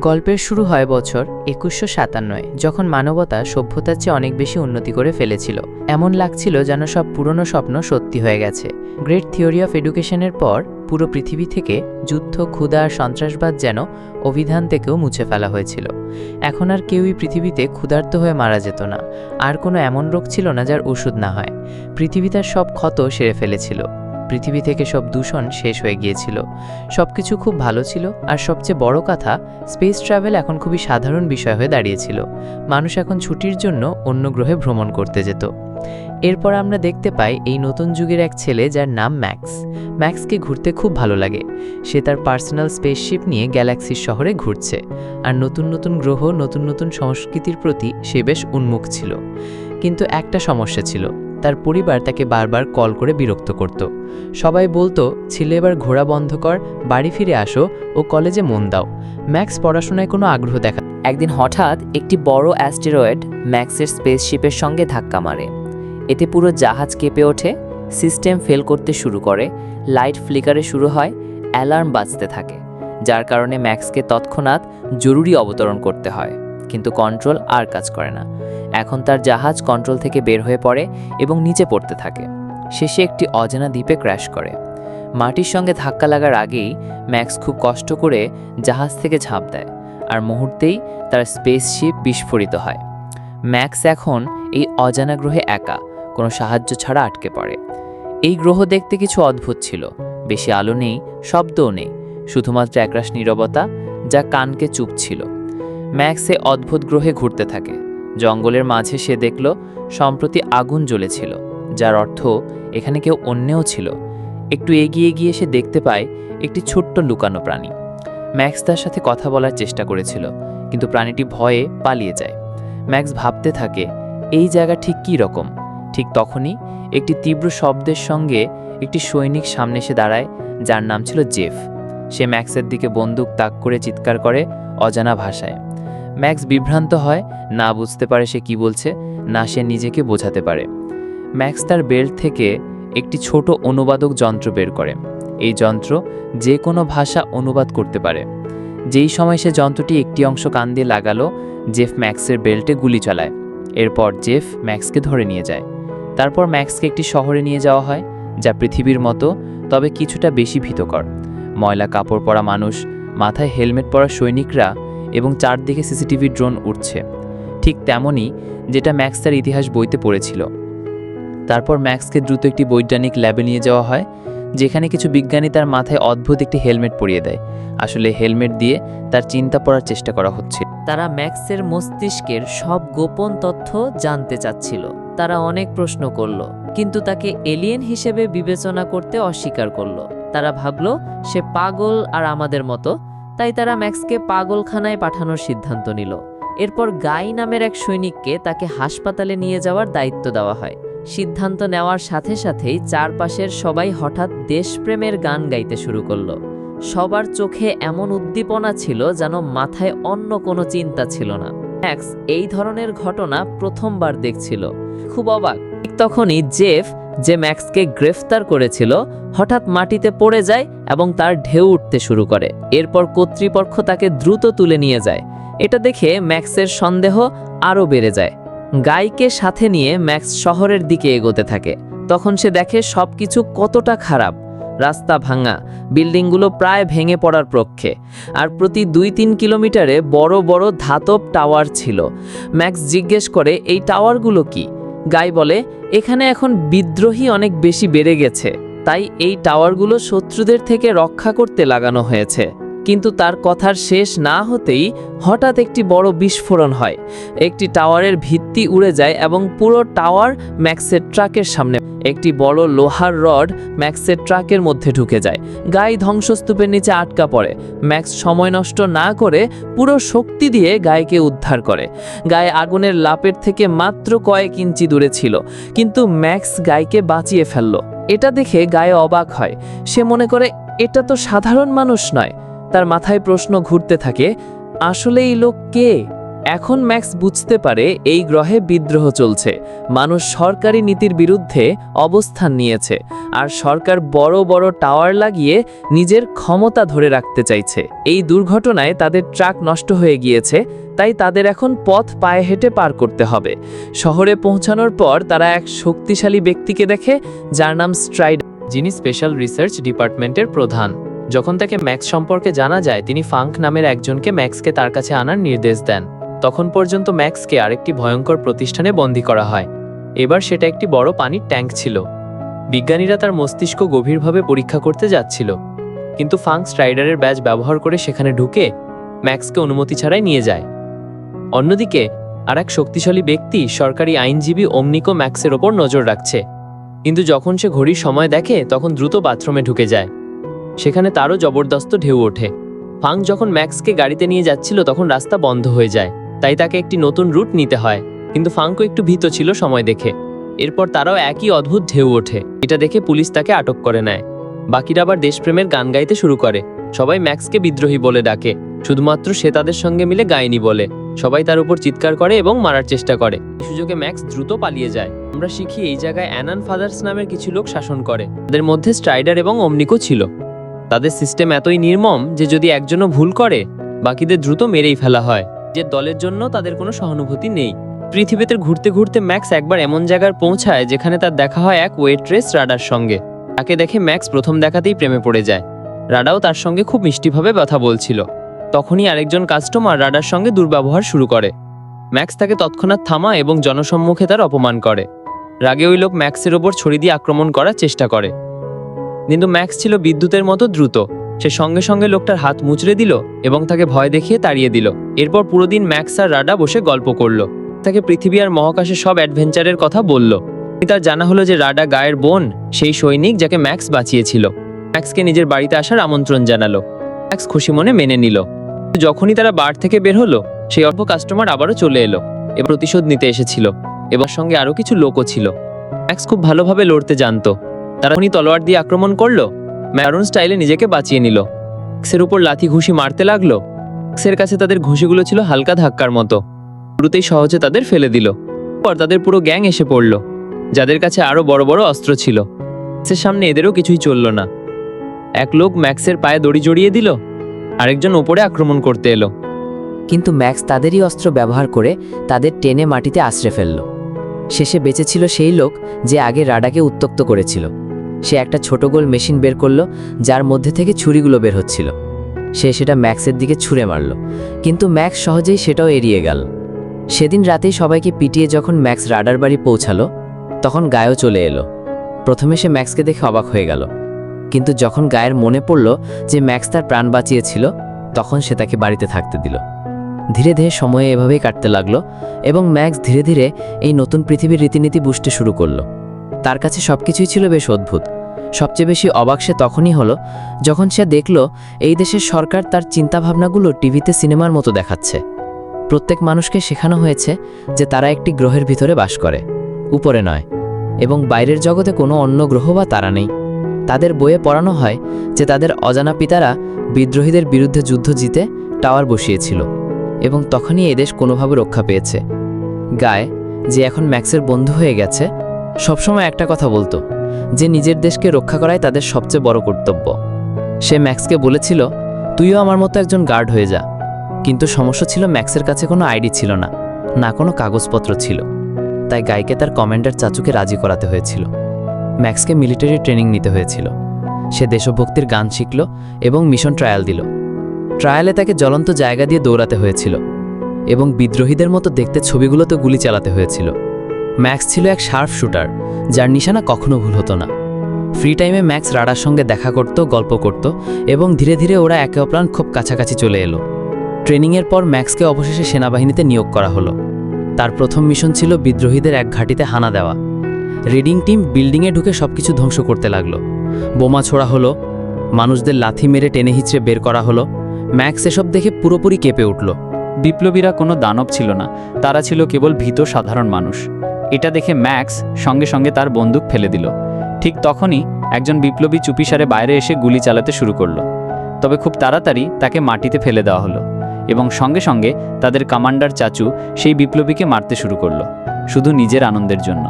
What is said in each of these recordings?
গল্পের শুরু হয় বছর 2157 যখন মানবতা সভ্যতার চেয়ে অনেক বেশি উন্নতি করে ফেলেছিল। এমন লাগছিল যেন সব পুরনো স্বপ্ন সত্যি হয়ে গেছে। গ্রেট থিওরি অফ এডুকেশনের পর পুরো পৃথিবী থেকে যুদ্ধ, ক্ষুধা আর সন্ত্রাসবাদ যেন অভিধান থেকেও মুছে ফেলা হয়েছিল। এখন আর কেউই পৃথিবীতে ক্ষুধার্ত হয়ে মারা যেত না, আর কোনো এমন রোগ ছিল না যার ওষুধ না হয়। পৃথিবী তার সব ক্ষত সেরে ফেলেছিল। পৃথিবী থেকে সব দূষণ শেষ হয়ে গিয়েছিল। সবকিছু খুব ভালো ছিল, আর সবচেয়ে বড় কথা, স্পেস ট্রাভেল এখন খুবই সাধারণ বিষয় হয়ে দাঁড়িয়েছিল। মানুষ এখন ছুটির জন্য অন্য গ্রহে ভ্রমণ করতে যেত। এরপর আমরা দেখতে পাই এই নতুন যুগের এক ছেলে যার নাম ম্যাক্স। ম্যাক্সকে ঘুরতে খুব ভালো লাগে। সে তার পার্সোনাল স্পেসশিপ নিয়ে গ্যালাক্সির শহরে ঘুরছে, আর নতুন নতুন গ্রহ, নতুন নতুন সংস্কৃতির প্রতি সে বেশ উন্মুখ ছিল। কিন্তু একটা সমস্যা ছিল, তার পরিবার তাকে বারবার কল করে বিরক্ত করত। সবাই বলতো, ছেলে এবার ঘোরা বন্ধ কর, বাড়ি ফিরে আসো ও কলেজে মন দাও। ম্যাক্স পড়াশোনায় কোনো আগ্রহ দেখা। একদিন হঠাৎ একটি বড় অ্যাস্টেরয়েড ম্যাক্সের স্পেসশিপের সঙ্গে ধাক্কা মারে। এতে পুরো জাহাজ কেঁপে ওঠে, সিস্টেম ফেল করতে শুরু করে, লাইট ফ্লিকারে শুরু হয়, অ্যালার্ম বাজতে থাকে, যার কারণে ম্যাক্সকে তৎক্ষণাৎ জরুরি অবতরণ করতে হয়। কিন্তু কন্ট্রোল আর কাজ করে না। এখন তার জাহাজ কন্ট্রোল থেকে বের হয়ে পড়ে এবং নিচে পড়তে থাকে। শেষে একটি অজানা দ্বীপে ক্র্যাশ করে। মাটির সঙ্গে ধাক্কা লাগার আগেই ম্যাক্স খুব কষ্ট করে জাহাজ থেকে ঝাঁপ দেয়, আর মুহূর্তেই তার স্পেসশিপ বিস্ফোরিত হয়। ম্যাক্স এখন এই অজানা গ্রহে একা, কোনো সাহায্য ছাড়া আটকে পড়ে। এই গ্রহ দেখতে কিছু অদ্ভুত ছিল। বেশি আলো নেই, শব্দও নেই, শুধুমাত্র একরাশ নীরবতা যা কানকে চুপ ছিল। ম্যাক্স এই অদ্ভুত গ্রহে ঘুরতে থাকে। জঙ্গলের মাঝে সে দেখল সম্প্রতি আগুন জ্বলেছিল, যার অর্থ এখানে কেউ অন্যও ছিল। একটু এগিয়ে গিয়ে সে দেখতে পায় একটি ছোট্ট লুকানো প্রাণী। ম্যাক্স তার সাথে কথা বলার চেষ্টা করেছিল, কিন্তু প্রাণীটি ভয়ে পালিয়ে যায়। ম্যাক্স ভাবতে থাকে, এই জায়গা ঠিক কী রকম। ঠিক তখনই একটি তীব্র শব্দের সঙ্গে একটি সৈনিক সামনে এসে দাঁড়ায়, যার নাম ছিল জেফ। সে ম্যাক্সের দিকে বন্দুক তাক করে চিৎকার করে অজানা ভাষায়। ম্যাক্স বিভ্রান্ত হয়, না বুঝতে পারে সে কি বলছে, না সে নিজেকে বোঝাতে পারে। ম্যাক্স তার বেল্ট থেকে একটি ছোট অনুবাদক যন্ত্র বের করে। এই যন্ত্র যে কোনো ভাষা অনুবাদ করতে পারে। যেই সময় সে যন্ত্রটি একটি অংশ কান দিয়ে লাগালো, জেফ ম্যাক্সের বেল্টে গুলি চালায়। এরপর জেফ ম্যাক্সকে ধরে নিয়ে যায়। তারপর ম্যাক্সকে একটি শহরে নিয়ে যাওয়া হয়, যা পৃথিবীর মতো, তবে কিছুটা বেশি ভীতকর। ময়লা কাপড় পরা মানুষ, মাথায় হেলমেট পরা সৈনিকরা, এবং চারদিকে সিসিটিভি ড্রোন উঠছে, ঠিক তেমনই যেটা ম্যাক্স তার ইতিহাস বইতে পড়েছিল। তারপর ম্যাক্সকে দ্রুত একটি বৈজ্ঞানিক ল্যাবে নিয়ে যাওয়া হয়, যেখানে কিছু বিজ্ঞানী তার মাথায় অদ্ভুত একটি হেলমেট পরিয়ে দেয়। আসলে হেলমেট দিয়ে তার চিন্তা পড়ার চেষ্টা করা হচ্ছে। তারা ম্যাক্সের মস্তিষ্কের সব গোপন তথ্য জানতে চাচ্ছিল। তারা অনেক প্রশ্ন করল, কিন্তু তাকে এলিয়েন হিসেবে বিবেচনা করতে অস্বীকার করল। তারা ভাবল সে পাগল আর আমাদের মতো, তাই তারা ম্যাক্সকে পাগলখানায় পাঠানোর সিদ্ধান্ত নিল। এরপর গাই নামের এক সৈনিককে তাকে হাসপাতালে নিয়ে যাওয়ার দায়িত্ব দেওয়া হয়। সিদ্ধান্ত নেওয়ার সাথে সাথেই চারপাশের সবাই হঠাৎ দেশপ্রেমের গান গাইতে শুরু করলো। সবার চোখে এমন উদ্দীপনা ছিল যেন মাথায় অন্য কোনো চিন্তা ছিল না। ম্যাক্স এই ধরনের ঘটনা প্রথমবার দেখছিল, খুব অবাক। ঠিক তখনই জেফ, যে ম্যাক্সকে গ্রেফতার করেছিল, হঠাৎ মাটিতে পড়ে যায় এবং তার ঢেউ উঠতে শুরু করে। এরপর কর্তৃপক্ষ তাকে দ্রুত তুলে নিয়ে যায়। এটা দেখে ম্যাক্সের সন্দেহ আরও বেড়ে যায়। গাইকে সাথে নিয়ে ম্যাক্স শহরের দিকে এগোতে থাকে। তখন সে দেখে সবকিছু কতটা খারাপ। রাস্তা ভাঙা, বিল্ডিংগুলো প্রায় ভেঙে পড়ার পক্ষে, আর প্রতি 2-3 কিলোমিটারে বড় বড় ধাতব টাওয়ার ছিল। ম্যাক্স জিজ্ঞেস করে, এই টাওয়ারগুলো কি? গাই বলে, এখানে এখন বিদ্রোহী অনেক বেশি বেড়ে গেছে, তাই এই টাওয়ারগুলো শত্রুদের থেকে রক্ষা করতে লাগানো হয়েছে। কিন্তু তার কথার শেষ না হতেই হঠাৎ একটি বড় বিস্ফোরণ হয়। একটি টাওয়ারের ভিত্তি উড়ে যায় এবং পুরো টাওয়ার ম্যাক্সের ট্রাকের সামনে। একটি বড় লোহার রড ম্যাক্সের ট্রাকের মধ্যে ঢুকে যায়। গাই ধ্বংসস্তূপের নিচে আটকা পড়ে। ম্যাক্স সময় নষ্ট না করে পুরো শক্তি দিয়ে গাইকে উদ্ধার করে। গায়ে আগুনের লাপের থেকে মাত্র কয়েক ইঞ্চি দূরে ছিল, কিন্তু ম্যাক্স গাইকে বাঁচিয়ে ফেলল। এটা দেখে গায়ে অবাক হয়। সে মনে করে, এটা তো সাধারণ মানুষ নয়। তার মাথায় প্রশ্ন ঘুরতে থাকে, আসলে এই লোক কে? এখন ম্যাক্স বুঝতে পারে এই গ্রহে বিদ্রোহ চলছে, মানুষ সরকারি নীতির বিরুদ্ধে অবস্থান নিয়েছে, আর সরকার বড় বড় টাওয়ার লাগিয়ে নিজের ক্ষমতা ধরে রাখতে চাইছে। এই দুর্ঘটনায় তাদের ট্রাক নষ্ট হয়ে গিয়েছে, তাই তাদের এখন পথ পায়ে হেঁটে পার করতে হবে। শহরে পৌঁছানোর পর তারা এক শক্তিশালী ব্যক্তিকে দেখে, যার নাম স্ট্রাইডার, যিনি স্পেশাল রিসার্চ ডিপার্টমেন্টের প্রধান। যখন তাকে ম্যাক্স সম্পর্কে জানা যায়, তিনি ফাঙ্ক নামের একজনকে ম্যাক্সকে তার কাছে আনার নির্দেশ দেন। তখন পর্যন্ত ম্যাক্সকে আরেকটি ভয়ঙ্কর প্রতিষ্ঠানে বন্দী করা হয়। এবার সেটা একটি বড় পানির ট্যাঙ্ক ছিল। বিজ্ঞানীরা তার মস্তিষ্ক গভীরভাবে পরীক্ষা করতে যাচ্ছিল, কিন্তু ফাঙ্ক স্ট্রাইডারের ব্যাজ ব্যবহার করে সেখানে ঢুকে ম্যাক্সকে অনুমতি ছাড়াই নিয়ে যায়। অন্যদিকে আর এক শক্তিশালী ব্যক্তি, সরকারি আইনজীবী ওমনিকো, ম্যাক্সের ওপর নজর রাখছে। কিন্তু যখন সে ঘড়ির সময় দেখে, তখন দ্রুত বাথরুমে ঢুকে যায়। সেখানে তারও জবরদস্ত ঢেউ ওঠে। ফাঙ্ক যখন ম্যাক্সকে গাড়িতে নিয়ে যাচ্ছিল, তখন রাস্তা বন্ধ হয়ে যায়, তাই তাকে একটি নতুন রুট নিতে হয়। কিন্তু ফাঙ্কও একটু ভীত ছিল সময় দেখে। এরপর তারাও একই অদ্ভুত ঢেউ ওঠে। এটা দেখে পুলিশ তাকে আটক করে নেয়। বাকিরা আবার দেশপ্রেমের গান গাইতে শুরু করে। সবাই ম্যাক্সকে বিদ্রোহী বলে ডাকে, শুধুমাত্র সে তাদের সঙ্গে মিলে গায়নি বলে। সবাই তার উপর চিৎকার করে এবং মারার চেষ্টা করে। এই সুযোগে ম্যাক্স দ্রুত পালিয়ে যায়। আমরা শিখি এই জায়গায় অ্যানান ফাদার্স নামের কিছু লোক শাসন করে। তাদের মধ্যে স্ট্রাইডার এবং ওমনিকো ছিল। তাদের সিস্টেম এতই নির্মম যে যদি একজনও ভুল করে, বাকিদের দ্রুত মেরেই ফেলা হয়। যে দলের জন্য তাদের কোনো সহানুভূতি নেই। পৃথিবীতে ঘুরতে ঘুরতে ম্যাক্স একবার এমন জায়গায় পৌঁছায় যেখানে তার দেখা হয় এক ওয়েট্রেস রাডার সঙ্গে। তাকে দেখে ম্যাক্স প্রথম দেখাতেই প্রেমে পড়ে যায়। রাডাও তার সঙ্গে খুব মিষ্টিভাবে কথা বলছিল। তখনই আরেকজন কাস্টমার রাডার সঙ্গে দুর্ব্যবহার শুরু করে। ম্যাক্স তাকে তৎক্ষণাৎ থামা এবং জনসম্মুখে তার অপমান করে। রাগে ওই লোক ম্যাক্সের ওপর ছড়ি দিয়ে আক্রমণ করার চেষ্টা করে, কিন্তু ম্যাক্স ছিল বিদ্যুতের মতো দ্রুত। সে সঙ্গে সঙ্গে লোকটার হাত মুচড়ে দিল এবং তাকে ভয় দেখিয়ে তাড়িয়ে দিল। এরপর পুরো দিন ম্যাক্স আর রাডা বসে গল্প করলো। তাকে পৃথিবী আর মহাকাশের সব অ্যাডভেঞ্চারের কথা বলল। তার জানা হলো যে রাডা গায়ের বোন, সেই সৈনিক যাকে ম্যাক্স বাঁচিয়েছিল। ম্যাক্সকে নিজের বাড়িতে আসার আমন্ত্রণ জানালো। ম্যাক্স খুশি মনে মেনে নিল। যখনই তারা বার থেকে বের হলো, সেই অল্প কাস্টমার আবারও চলে এলো। এ প্রতিশোধ নিতে এসেছিল এবং সঙ্গে আরও কিছু লোকও ছিল। ম্যাক্স খুব ভালোভাবে লড়তে জানতো। তারা উনি তলোয়ার দিয়ে আক্রমণ করলো। ম্যারুন স্টাইলে নিজেকে বাঁচিয়ে নিল। ম্যাক্সের উপর লাথি ঘুষি মারতে লাগলো। ম্যাক্সের কাছে তাদের ঘুষিগুলো ছিল হালকা ধাক্কার মতো। শুরুতেই সহজে তাদের ফেলে দিল। পর তাদের পুরো গ্যাং এসে পড়ল, যাদের কাছে আরো বড় বড় অস্ত্র ছিল। ম্যাক্সের সামনে এদেরও কিছুই চলল না। এক লোক ম্যাক্সের পায়ে দড়ি জড়িয়ে দিল, আরেকজন ওপরে আক্রমণ করতে এলো। কিন্তু ম্যাক্স তাদেরই অস্ত্র ব্যবহার করে তাদের টেনে মাটিতে আশ্রে ফেলল। শেষে বেঁচেছিল সেই লোক যে আগে রাডাকে উত্ত্যক্ত করেছিল। সে একটা ছোট গোল মেশিন বের করলো, যার মধ্যে থেকে ছুরিগুলো বের হচ্ছিল। সে সেটা ম্যাক্সের দিকে ছুঁড়ে মারল, কিন্তু ম্যাক্স সহজেই সেটাও এড়িয়ে গেল। সেদিন রাতেই সবাইকে পিটিয়ে যখন ম্যাক্স রাডার বাড়ি পৌঁছালো, তখন গায়ও চলে এলো। প্রথমে সে ম্যাক্সকে দেখে অবাক হয়ে গেল, কিন্তু যখন গায়ের মনে পড়ল যে ম্যাক্স তার প্রাণ বাঁচিয়েছিল, তখন সে তাকে বাড়িতে থাকতে দিল। ধীরে ধীরে সময় এভাবেই কাটতে লাগলো এবং ম্যাক্স ধীরে ধীরে এই নতুন পৃথিবীর রীতিনীতি বুঝতে শুরু করলো। তার কাছে সবকিছুই ছিল বেশ অদ্ভুত। সবচেয়ে বেশি অবাক সে তখনই হলো যখন সে দেখল এই দেশের সরকার তার চিন্তাভাবনাগুলো টিভিতে সিনেমার মতো দেখাচ্ছে। প্রত্যেক মানুষকে শেখানো হয়েছে যে তারা একটি গ্রহের ভিতরে বাস করে, উপরে নয়, এবং বাইরের জগতে কোনো অন্য গ্রহ বা তারা নেই। তাদের বইয়ে পড়ানো হয় যে তাদের অজানা পিতারা বিদ্রোহীদের বিরুদ্ধে যুদ্ধ জিতে টাওয়ার বসিয়েছিল এবং তখনই এদেশ কোনোভাবে রক্ষা পেয়েছে। গায়, যে এখন ম্যাক্সের বন্ধু হয়ে গেছে, সবসময় একটা কথা বলতো যে নিজের দেশকে রক্ষা করাই তাদের সবচেয়ে বড় কর্তব্য। সে ম্যাক্সকে বলেছিল, তুইও আমার মতো একজন গার্ড হয়ে যা। কিন্তু সমস্যা ছিল ম্যাক্সের কাছে কোনো আইডি ছিল না, না কোনো কাগজপত্র ছিল। তাই গাইকে তার কমান্ডার চাচুকে রাজি করাতে হয়েছিল। ম্যাক্সকে মিলিটারি ট্রেনিং নিতে হয়েছিল। সে দেশভক্তির গান শিখল এবং মিশন ট্রায়াল দিল। ট্রায়ালে তাকে জ্বলন্ত জায়গা দিয়ে দৌড়াতে হয়েছিল এবং বিদ্রোহীদের মতো দেখতে ছবিগুলোতে গুলি চালাতে হয়েছিল। ম্যাক্স ছিল এক শার্প শুটার, যার নিশানা কখনো ভুল হতো না। ফ্রি টাইমে ম্যাক্স রাডার সঙ্গে দেখা করত, গল্প করত এবং ধীরে ধীরে ওরা একে অপরান খুব কাছাকাছি চলে এলো। ট্রেনিংয়ের পর ম্যাক্সকে অবশেষে সেনাবাহিনীতে নিয়োগ করা হলো। তার প্রথম মিশন ছিল বিদ্রোহীদের এক ঘাঁটিতে হানা দেওয়া। রিডিং টিম বিল্ডিংয়ে ঢুকে সবকিছু ধ্বংস করতে লাগলো। বোমা ছোড়া হলো, মানুষদের লাথি মেরে টেনে হিচড়ে বের করা হলো। ম্যাক্স এসব দেখে পুরোপুরি কেঁপে উঠল। বিপ্লবীরা কোনো দানব ছিল না, তারা ছিল কেবল ভীত সাধারণ মানুষ। এটা দেখে ম্যাক্স সঙ্গে সঙ্গে তার বন্দুক ফেলে দিল। ঠিক তখনই একজন বিপ্লবী চুপিসারে বাইরে এসে গুলি চালাতে শুরু করলো। তবে খুব তাড়াতাড়ি তাকে মাটিতে ফেলে দেওয়া হলো এবং সঙ্গে সঙ্গে তাদের কমান্ডার চাচু সেই বিপ্লবীকে মারতে শুরু করলো, শুধু নিজের আনন্দের জন্য।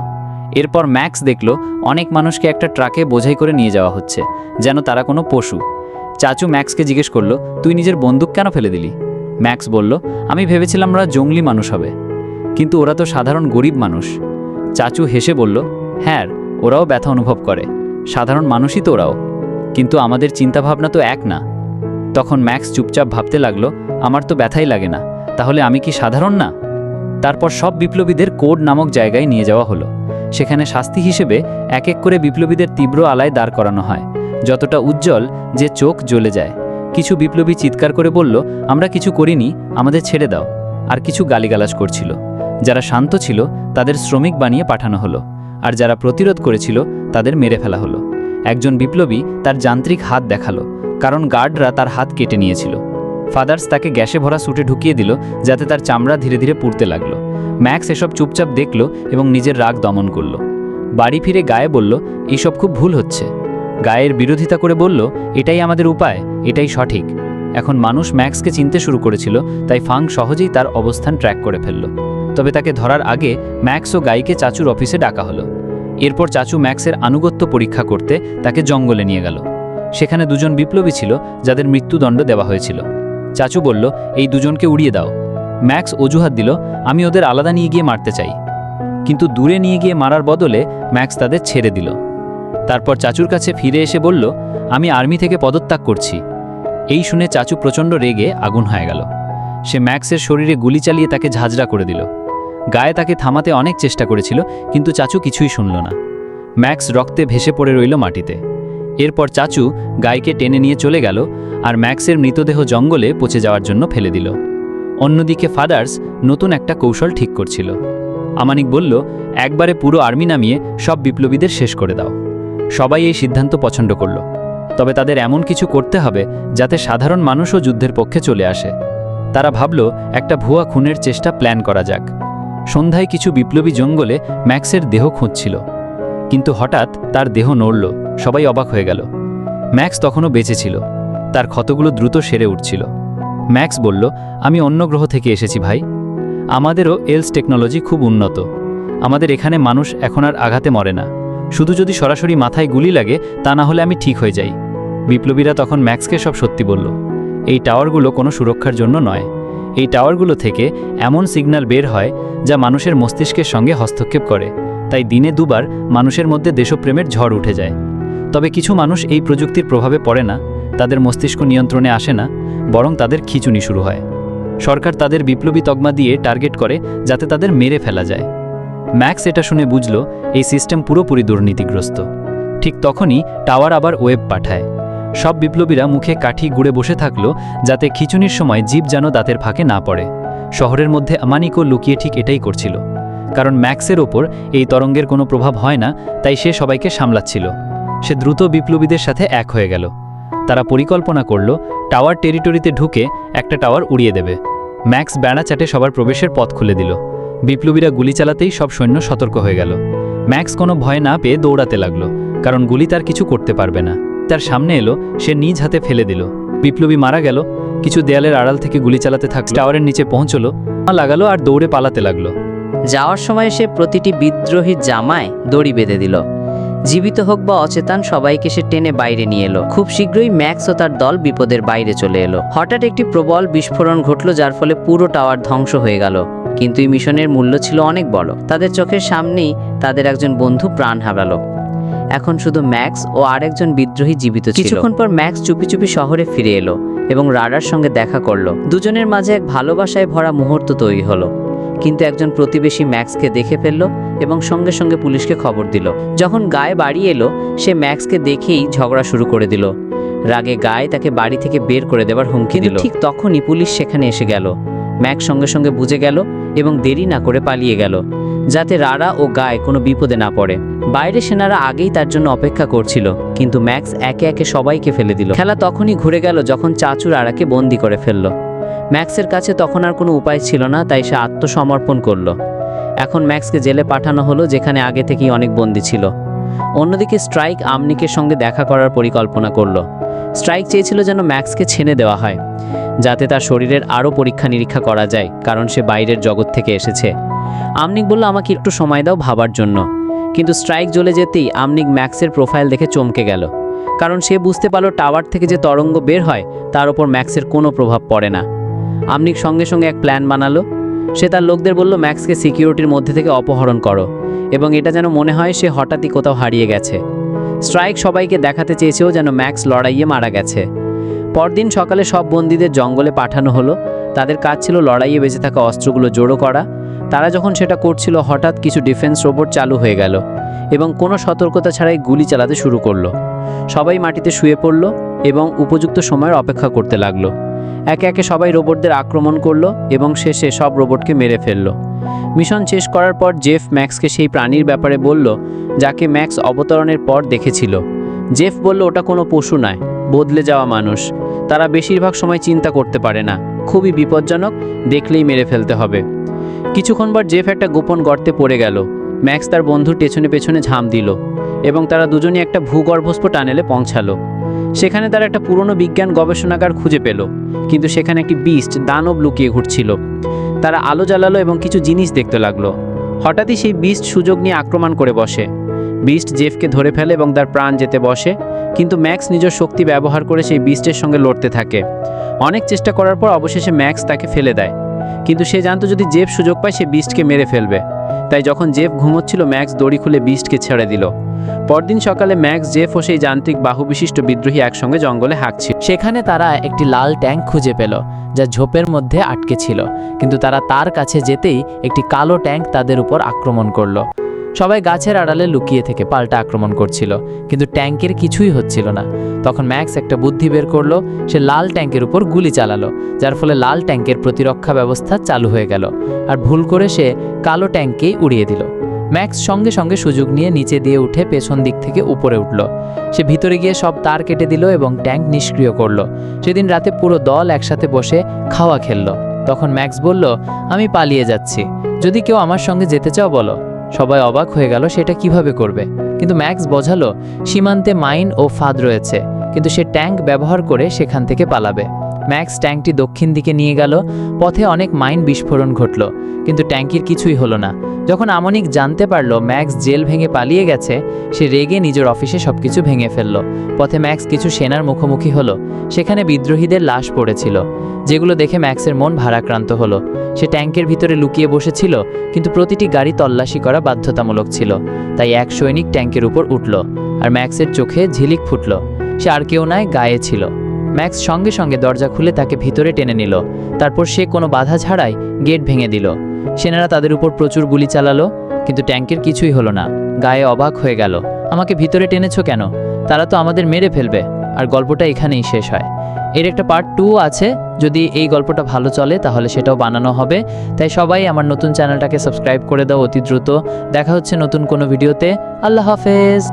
এরপর ম্যাক্স দেখল অনেক মানুষকে একটা ট্রাকে বোঝাই করে নিয়ে যাওয়া হচ্ছে, যেন তারা কোনো পশু। চাচু ম্যাক্সকে জিজ্ঞেস করলো, তুই নিজের বন্দুক কেন ফেলে দিলি? ম্যাক্স বলল, আমি ভেবেছিলাম ওরা জঙ্গলি মানুষ হবে, কিন্তু ওরা তো সাধারণ গরিব মানুষ। চাচু হেসে বলল, হ্যাঁ, ওরাও ব্যথা অনুভব করে, সাধারণ মানুষই তো ওরাও, কিন্তু আমাদের চিন্তাভাবনা তো এক না। তখন ম্যাক্স চুপচাপ ভাবতে লাগলো, আমার তো ব্যথাই লাগে না, তাহলে আমি কি সাধারণ না? তারপর সব বিপ্লবীদের কোড নামক জায়গায় নিয়ে যাওয়া হলো। সেখানে শাস্তি হিসেবে এক এক করে বিপ্লবীদের তীব্র আলায় দাঁড় করানো হয়, যতটা উজ্জ্বল যে চোখ জ্বলে যায়। কিছু বিপ্লবী চিৎকার করে বলল, আমরা কিছু করিনি, আমাদের ছেড়ে দাও। আর কিছু গালিগালাজ করছিল। যারা শান্ত ছিল তাদের শ্রমিক বানিয়ে পাঠানো হলো, আর যারা প্রতিরোধ করেছিল তাদের মেরে ফেলা হলো। একজন বিপ্লবী তার যান্ত্রিক হাত দেখালো, কারণ গার্ডরা তার হাত কেটে নিয়েছিল। ফাদার্স তাকে গ্যাসে ভরা স্যুটে ঢুকিয়ে দিল, যাতে তার চামড়া ধীরে ধীরে পুড়তে লাগলো। ম্যাক্স এসব চুপচাপ দেখল এবং নিজের রাগ দমন করল। বাড়ি ফিরে গায়ে বলল, এইসব খুব ভুল হচ্ছে। গায়ের বিরোধিতা করে বলল, এটাই আমাদের উপায়, এটাই সঠিক। এখন মানুষ ম্যাক্সকে চিনতে শুরু করেছিল, তাই ফাং সহজেই তার অবস্থান ট্র্যাক করে ফেলল। তবে তাকে ধরার আগে ম্যাক্স ও গাইকে চাচুর অফিসে ডাকা হলো। এরপর চাচু ম্যাক্সের আনুগত্য পরীক্ষা করতে তাকে জঙ্গলে নিয়ে গেল। সেখানে দুজন বিপ্লবী ছিল যাদের মৃত্যুদণ্ড দেওয়া হয়েছিল। চাচু বলল, এই দুজনকে উড়িয়ে দাও। ম্যাক্স অজুহাত দিল, আমি ওদের আলাদা নিয়ে গিয়ে মারতে চাই। কিন্তু দূরে নিয়ে গিয়ে মারার বদলে ম্যাক্স তাদের ছেড়ে দিল। তারপর চাচুর কাছে ফিরে এসে বলল, আমি আর্মি থেকে পদত্যাগ করছি। এই শুনে চাচু প্রচণ্ড রেগে আগুন হয়ে গেল। সে ম্যাক্সের শরীরে গুলি চালিয়ে তাকে ঝাঁঝরা করে দিল। গায়ে তাকে থামাতে অনেক চেষ্টা করেছিল, কিন্তু চাচু কিছুই শুনল না। ম্যাক্স রক্তে ভেসে পড়ে রইল মাটিতে। এরপর চাচু গাইকে টেনে নিয়ে চলে গেল, আর ম্যাক্সের মৃতদেহ জঙ্গলে পচে যাওয়ার জন্য ফেলে দিল। অন্যদিকে ফাদার্স নতুন একটা কৌশল ঠিক করছিল। আমানিক বলল, একবারে পুরো আর্মি নামিয়ে সব বিপ্লবীদের শেষ করে দাও। সবাই এই সিদ্ধান্ত পছন্দ করল, তবে তাদের এমন কিছু করতে হবে যাতে সাধারণ মানুষও যুদ্ধের পক্ষে চলে আসে। তারা ভাবল, একটা ভুয়া খুনের চেষ্টা প্ল্যান করা যাক। সন্ধ্যায় কিছু বিপ্লবী জঙ্গলে ম্যাক্সের দেহ খুঁজছিল, কিন্তু হঠাৎ তার দেহ নড়ল। সবাই অবাক হয়ে গেল। ম্যাক্স তখনও বেঁচে ছিল, তার ক্ষতগুলো দ্রুত সেরে উঠছিল। ম্যাক্স বলল, আমি অন্য গ্রহ থেকে এসেছি ভাই। আমাদেরও এলস টেকনোলজি খুব উন্নত। আমাদের এখানে মানুষ এখন আর আঘাতে মরে না, শুধু যদি সরাসরি মাথায় গুলি লাগে, তা না হলে আমি ঠিক হয়ে যাই। বিপ্লবীরা তখন ম্যাক্সকে সব সত্যি বলল। এই টাওয়ারগুলো কোনো সুরক্ষার জন্য নয়। এই টাওয়ারগুলো থেকে এমন সিগন্যাল বের হয় যা মানুষের মস্তিষ্কের সঙ্গে হস্তক্ষেপ করে, তাই দিনে দুবার মানুষের মধ্যে দেশপ্রেমের ঝড় উঠে যায়। তবে কিছু মানুষ এই প্রযুক্তির প্রভাবে পড়ে না, তাদের মস্তিষ্ক নিয়ন্ত্রণে আসে না, বরং তাদের খিঁচুনি শুরু হয়। সরকার তাদের বিপ্লবী তকমা দিয়ে টার্গেট করে যাতে তাদের মেরে ফেলা যায়। ম্যাক্স এটা শুনে বুঝল এই সিস্টেম পুরোপুরি দুর্নীতিগ্রস্ত। ঠিক তখনই টাওয়ার আবার ওয়েব পাঠায়। সব বিপ্লবীরা মুখে কাঠি গুড়ে বসে থাকলো, যাতে খিঁচুনির সময় জীব যেন দাঁতের ফাঁকে না পড়ে। শহরের মধ্যে আমানিকও লুকিয়ে ঠিক এটাই করছিল, কারণ ম্যাক্সের ওপর এই তরঙ্গের কোনো প্রভাব হয় না, তাই সে সবাইকে সামলাচ্ছিল। সে দ্রুত বিপ্লবীদের সাথে এক হয়ে গেল। তারা পরিকল্পনা করল, টাওয়ার টেরিটরিতে ঢুকে একটা টাওয়ার উড়িয়ে দেবে। ম্যাক্স বেড়া চাটে সবার প্রবেশের পথ খুলে দিল। বিপ্লবীরা গুলি চালাতেই সব সৈন্য সতর্ক হয়ে গেল। ম্যাক্স কোনো ভয় না পেয়ে দৌড়াতে লাগলো, কারণ গুলি তার কিছু করতে পারবে না। তার সামনে এলো, সে নিজ হাতে ফেলে দিল। বিপ্লবী মারা গেল। কিছু দেয়ালের আড়াল থেকে গুলি চালাতে থাকলো, টাওয়ারের নিচে পৌঁছলো, লাগালো আর দৌড়ে পালাতে লাগলো। যাওয়ার সময় সে প্রতিটি বিদ্রোহীর জামায় দড়ি বেঁধে দিল। জীবিত হোক বা অচেতন, সবাইকে সে টেনে বাইরে নিয়ে এলো। খুব শীঘ্রই ম্যাক্স ও তার দল বিপদের বাইরে চলে এলো। হঠাৎ একটি প্রবল বিস্ফোরণ ঘটল, যার ফলে পুরো টাওয়ার ধ্বংস হয়ে গেল। কিন্তু এই মিশনের মূল্য ছিল অনেক বড়। তাদের চোখের সামনেই তাদের একজন বন্ধু প্রাণ হারালো। এখন শুধু ম্যাক্স ও আরেকজন বিদ্রোহী জীবিত ছিল। কিছুক্ষণ পর ম্যাক্স চুপি চুপি শহরে ফিরে এলো এবং রাডার সঙ্গে দেখা করলো। দুজনের মাঝে এক ভালোবাসায় ভরা মুহূর্ত তৈরি হলো। কিন্তু একজন প্রতিবেশী ম্যাক্সকে দেখে ফেলল এবং সঙ্গে সঙ্গে পুলিশকে খবর দিল। যখন গায়ে বাড়ি এলো, সে ম্যাক্সকে দেখেই ঝগড়া শুরু করে দিল। রাগে গায়ে তাকে বাড়ি থেকে বের করে দেওয়ার হুমকি দিল। ঠিক তখনই পুলিশ সেখানে এসে গেল। ম্যাক্স সঙ্গে সঙ্গে বুঝে গেল এবং দেরি না করে পালিয়ে গেল, যাতে রারা ও গায়ে কোনো বিপদে না পড়ে। বাইরে সেনারা আগেই তার জন্য অপেক্ষা করছিল, কিন্তু ম্যাক্স একে একে সবাইকে ফেলে দিল। খেলা তখনই ঘুরে গেল যখন চাচু রারাকে বন্দি করে ফেলল। ম্যাক্সের কাছে তখন আর কোনো উপায় ছিল না, তাই সে আত্মসমর্পণ করল। এখন ম্যাক্সকে জেলে পাঠানো হলো, যেখানে আগে থেকেই অনেক বন্দী ছিল। অন্যদিকে স্ট্রাইক আমনিকের সঙ্গে দেখা করার পরিকল্পনা করল। স্ট্রাইক চেয়েছিল যেন ম্যাক্সকে ছেড়ে দেওয়া হয়। যাতে তার শরীরের আরও পরীক্ষা নিরীক্ষা করা যায়, কারণ সে বাইরের জগৎ থেকে এসেছে। আমনিক বলল, আমাকে একটু সময় দাও ভাবার জন্য। কিন্তু স্ট্রাইক জ্বলে যেতেই আমনিক ম্যাক্সের প্রোফাইল দেখে চমকে গেল, কারণ সে বুঝতে পারল টাওয়ার থেকে যে তরঙ্গ বের হয় তার ওপর ম্যাক্সের কোনো প্রভাব পড়ে না। আমনিক সঙ্গে সঙ্গে এক প্ল্যান বানালো। সে তার লোকদের বলল, ম্যাক্সকে সিকিউরিটির মধ্যে থেকে অপহরণ করো এবং এটা যেন মনে হয় সে হঠাৎই কোথাও হারিয়ে গেছে। স্ট্রাইক সবাইকে দেখাতে চেয়েছেও যেন ম্যাক্স লড়াইয়ে মারা গেছে। পরদিন সকালে সব বন্দীদের জঙ্গলে পাঠানো হলো। তাদের কাজ ছিল লড়াইয়ে বেঁচে থাকা অস্ত্রগুলো জড়ো করা। তারা যখন সেটা করছিল, হঠাৎ কিছু ডিফেন্স রোবট চালু হয়ে গেল এবং কোনো সতর্কতা ছাড়াই গুলি চালাতে শুরু করলো। সবাই মাটিতে শুয়ে পড়ল এবং উপযুক্ত সময়ের অপেক্ষা করতে লাগলো। একে একে সবাই রোবটদের আক্রমণ করলো এবং শেষে সব রোবটকে মেরে ফেললো। মিশন শেষ করার পর জেফ ম্যাক্সকে সেই প্রাণীর ব্যাপারে বলল যাকে ম্যাক্স অবতরণের পর দেখেছিল। জেফ বলল, ওটা কোনো পশু নয়, বদলে যাওয়া মানুষ। তারা বেশিরভাগ সময় চিন্তা করতে পারে না, খুবই বিপজ্জনক, দেখলেই মেরে ফেলতে হবে। কিছুক্ষণ পর জেফ একটা গোপন গর্তে পড়ে গেল। ম্যাক্স তার বন্ধুর পেছনে পেছনে ঝাঁপ দিল এবং তারা দুজনই একটা ভূগর্ভস্থ টানেলে পৌঁছালো। সেখানে তারা একটা পুরনো বিজ্ঞান গবেষণাগার খুঁজে পেল, কিন্তু সেখানে একটি বিস্ট দানব লুকিয়ে ঘুরছিল। তারা আলো জ্বালালো এবং কিছু জিনিস দেখতে লাগলো। হঠাৎই সেই বিস্ট সুযোগ নিয়ে আক্রমণ করে বসে। বিস্ট জেফকে ধরে ফেলে এবং তার প্রাণ যেতে বসে, কিন্তু ম্যাক্স নিজের শক্তি ব্যবহার করে সেই বিস্টের সঙ্গে লড়তে থাকে। অনেক চেষ্টা করার পর অবশেষে ম্যাক্স তাকে ফেলে দেয়, কিন্তু সে জানতো যদি জেফ সুযোগ পায় সে বিস্টকে মেরে ফেলবে। তাই যখন জেফ ঘুমোচ্ছিল, ম্যাক্স দড়ি খুলে বিস্টকে ছেড়ে দিল। পরদিন সকালে ম্যাক্স, জেফ ও সেই যান্ত্রিক বাহুবিশিষ্ট বিদ্রোহী একসঙ্গে জঙ্গলে হাঁকছিল। সেখানে তারা একটি লাল ট্যাঙ্ক খুঁজে পেল যা ঝোপের মধ্যে আটকে ছিল, কিন্তু তারা তার কাছে যেতেই একটি কালো ট্যাঙ্ক তাদের উপর আক্রমণ করলো। সবাই গাছের আড়ালে লুকিয়ে থেকে পাল্টা আক্রমণ করছিল, কিন্তু ট্যাঙ্কের কিছুই হচ্ছিল না। তখন ম্যাক্স একটা বুদ্ধি বের করলো। সে লাল ট্যাঙ্কের উপর গুলি চালালো, যার ফলে লাল ট্যাঙ্কের প্রতিরক্ষা ব্যবস্থা চালু হয়ে গেল, আর ভুল করে সে কালো ট্যাঙ্ককেই উড়িয়ে দিল। ম্যাক্স সঙ্গে সঙ্গে সুযোগ নিয়ে নিচে দিয়ে উঠে পেছন দিক থেকে উপরে উঠল। সে ভিতরে গিয়ে সব তার কেটে দিল এবং ট্যাঙ্ক নিষ্ক্রিয় করলো। সেদিন রাতে পুরো দল একসাথে বসে খাওয়া খেললো। তখন ম্যাক্স বলল, আমি পালিয়ে যাচ্ছি, যদি কেউ আমার সঙ্গে যেতে চাও বলো। সবাই অবাক হয়ে গেল, সেটা কিভাবে করবে। কিন্তু ম্যাক্স বোঝালো সীমান্তে মাইন ও ফাঁদ রয়েছে, কিন্তু সে ট্যাঙ্ক ব্যবহার করে সেখান থেকে পালাবে। ম্যাক্স ট্যাঙ্কটি দক্ষিণ দিকে নিয়ে গেল। পথে অনেক মাইন বিস্ফোরণ ঘটল, কিন্তু ট্যাঙ্কির কিছুই হলো না। যখন আমনিক জানতে পারল ম্যাক্স জেল ভেঙে পালিয়ে গেছে, সে রেগে নিজের অফিসে সবকিছু ভেঙে ফেলল। পথে ম্যাক্স কিছু সেনার মুখোমুখি হলো। সেখানে বিদ্রোহীদের লাশ পড়েছিল, যেগুলো দেখে ম্যাক্সের মন ভারাক্রান্ত হলো। সে ট্যাঙ্কের ভিতরে লুকিয়ে বসেছিল, কিন্তু প্রতিটি গাড়ি তল্লাশি করা বাধ্যতামূলক ছিল। তাই এক সৈনিক ট্যাঙ্কের উপর উঠল, আর ম্যাক্সের চোখে ঝিলিক ফুটল। সে আর কেউ নয়, গায়ে ছিল। ম্যাক্স সঙ্গে সঙ্গে দরজা খুলে তাকে ভিতরে টেনে নিল। তারপর সে কোনো বাধা ছাড়াই গেট ভেঙে দিল। সেনারা তাদের উপর প্রচুর গুলি চালালো, কিন্তু ট্যাঙ্কের কিছুই হলো না। গায়ে অবাক হয়ে গেল, আমাকে ভিতরে টেনেছো কেন? তারা তো আমাদের মেরে ফেলবে। আর গল্পটা এখানেই শেষ হয়। এর একটা পার্ট 2 আছে, যদি এই গল্পটা ভালো চলে তাহলে সেটাও বানানো হবে। তাই সবাই আমার নতুন চ্যানেলটাকে সাবস্ক্রাইব করে দাও অতি দ্রুত। দেখা হচ্ছে নতুন কোনো ভিডিওতে। আল্লাহ হাফেজ।